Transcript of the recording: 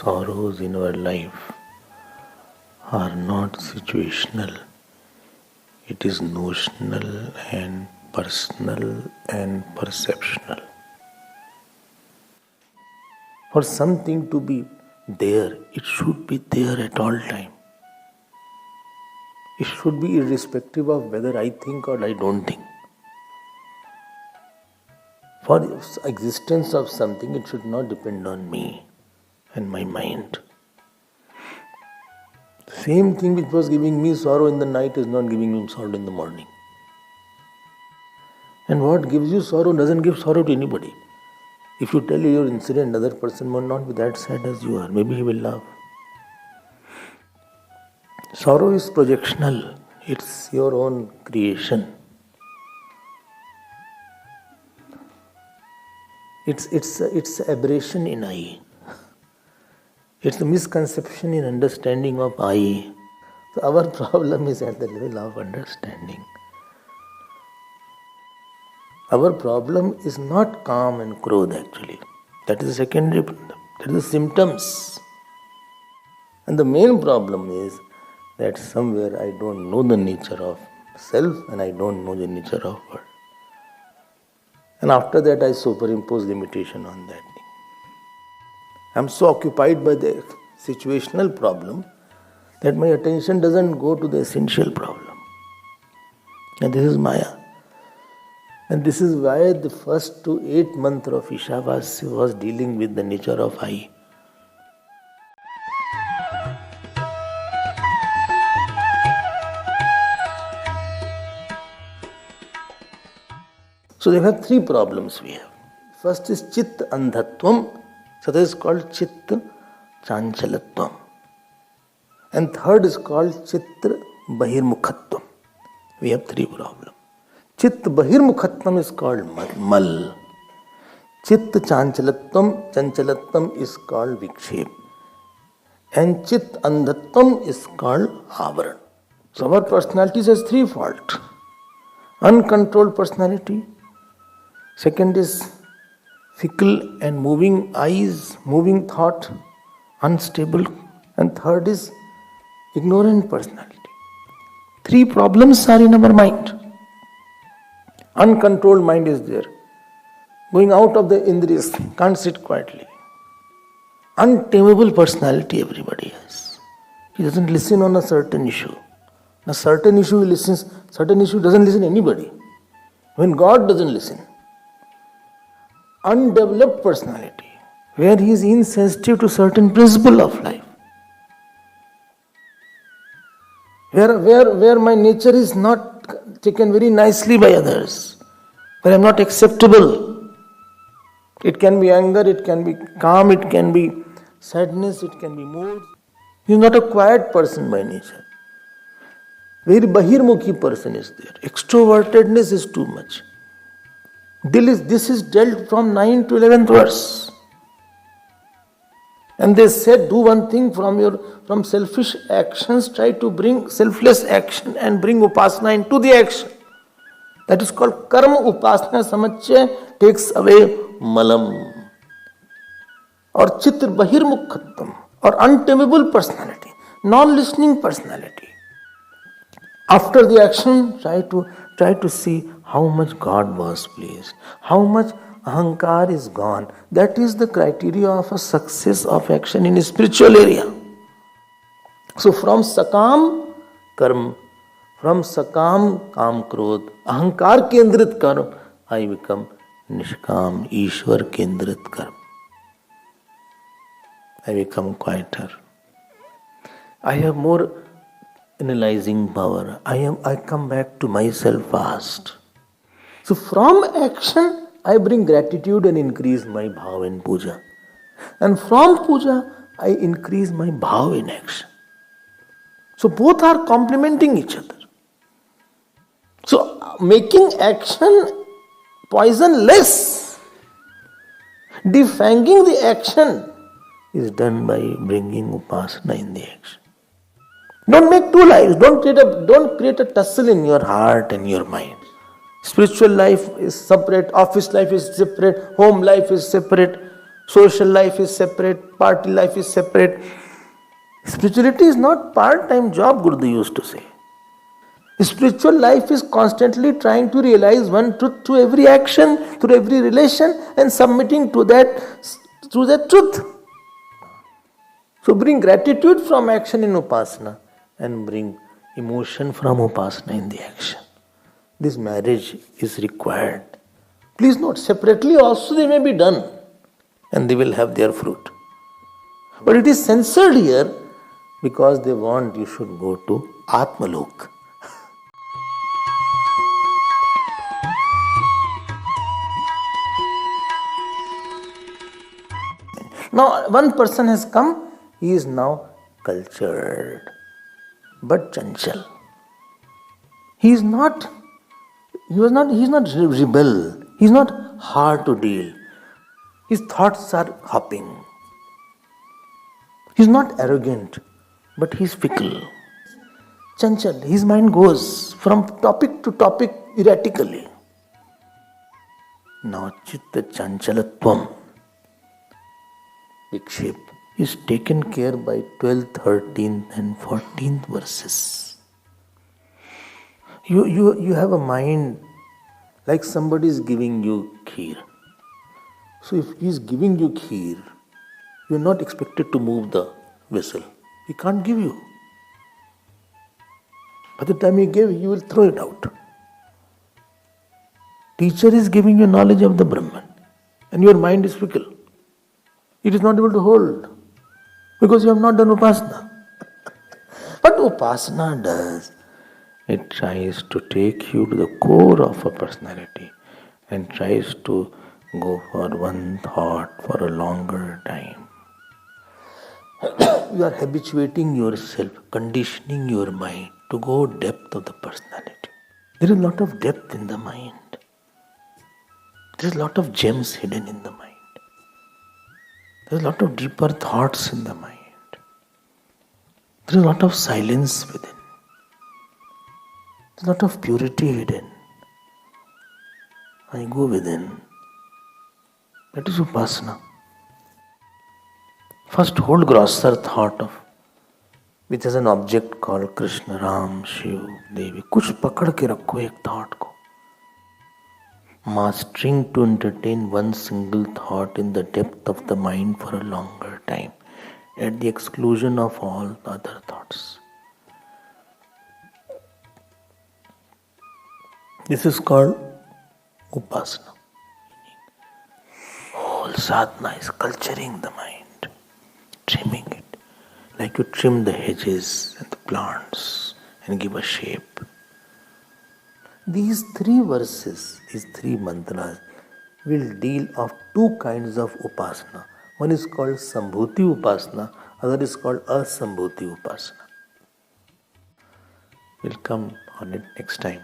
sorrows in our life are not situational. It is notional and personal and perceptional. For something to be there, it should be there at all time. It should be irrespective of whether I think or I don't think. For the existence of something, it should not depend on me and my mind. The same thing which was giving me sorrow in the night is not giving me sorrow in the morning. And what gives you sorrow doesn't give sorrow to anybody. If you tell your incident, another person will not be that sad as you are. Maybe he will laugh. Sorrow is projectional. It's your own creation. It's aberration in I. It's a misconception in understanding of I. So our problem is at the level of understanding. Our problem is not calm and krodh actually. That is a secondary problem. That is the symptoms. And the main problem is that somewhere I don't know the nature of self and I don't know the nature of world. And after that I superimpose limitation on that thing. I'm so occupied by the situational problem that my attention doesn't go to the essential problem. And this is Maya. And this is why the first to 8 mantra of Ishavasya was dealing with the nature of I. So there are 3 problems we have. First is Chit Andhatvam, so that is called Chit Chanchalatvam. And third is called Chitra Bahirmukhatvam. We have 3 problems. Chit Bahirmukhatvam is called Mal. Chit Chanchalatvam is called Vikshep. And Chit Andhatvam is called Avaran. So our personalities has 3 faults. Uncontrolled personality. Second is fickle and moving eyes, moving thought, unstable. And third is ignorant personality. 3 problems are in our mind. Uncontrolled mind is there. Going out of the indriyas, can't sit quietly. Untamable personality everybody has. He doesn't listen on a certain issue. On a certain issue he listens, certain issue doesn't listen to anybody. When God doesn't listen. Undeveloped personality, where he is insensitive to certain principle of life. Where my nature is not taken very nicely by others, where I am not acceptable. It can be anger, it can be calm, it can be sadness, it can be mood. He is not a quiet person by nature. Very bahirmukhi person is there. Extrovertedness is too much. This is dealt from 9 to 11th verse. And they said, do one thing from selfish actions, try to bring selfless action and bring upasana into the action. That is called karma upasana samachya, takes away malam. Or chitra bahirmukhattam, or untamable personality, non-listening personality. After the action, try to see how much God was pleased, how much ahankar is gone. That is the criteria of a success of action in a spiritual area. So from sakam karm, from sakam kam krodh, ahankar kendrit karm, I become nishkam, Ishwar kendrit karm. I become quieter. I have more analyzing power. I come back to myself fast. So from action, I bring gratitude and increase my bhav in puja. And from puja, I increase my bhav in action. So both are complementing each other. So making action poisonless, defanging the action is done by bringing upasana in the action. Don't make 2 lives. Don't create a tussle in your heart and your mind. Spiritual life is separate, office life is separate, home life is separate. Social life is separate, party life is separate. Spirituality is not part-time job, Gurudev used to say. Spiritual life is constantly trying to realize one truth through every action, through every relation, and submitting to that truth. So bring gratitude from action in Upasana and bring emotion from Upasana in the action. This marriage is required. Please note, separately also they may be done and they will have their fruit. But it is censored here because they want you should go to Atmalok. Now, one person has come, he is now cultured, but chanchal. He is not rebel, he is not hard to deal. His thoughts are hopping. He is not arrogant, but he is fickle. Chanchal, his mind goes from topic to topic erratically. Now, chitta chanchalatvam. Vikshep is taken care by 12th, 13th and 14th verses. You have a mind like somebody is giving you kheer. So if he is giving you kheer, you are not expected to move the vessel. He can't give you. By the time he gave, you will throw it out. Teacher is giving you knowledge of the Brahman and your mind is fickle. It is not able to hold because you have not done Upasana. But Upasana does. It tries to take you to the core of a personality and tries to go for one thought for a longer time. You are habituating yourself, conditioning your mind to go depth of the personality. There is a lot of depth in the mind. There is a lot of gems hidden in the mind. There is a lot of deeper thoughts in the mind. There is a lot of silence within. There is a lot of purity hidden. I go within. That is Upasana. First hold grosser thought of, which has an object called Krishna, Ram, Shiv, Devi. कुछ पकड़ के रखो एक thought को. Mastering to entertain one single thought in the depth of the mind for a longer time, at the exclusion of all other thoughts. This is called Upasana. Whole sadhana is culturing the mind, trimming it, like you trim the hedges and the plants and give a shape. These three verses, these three mantras will deal of two kinds of Upasana. One is called Sambhuti Upasana, other is called Asambhuti Upasana. We'll come on it next time.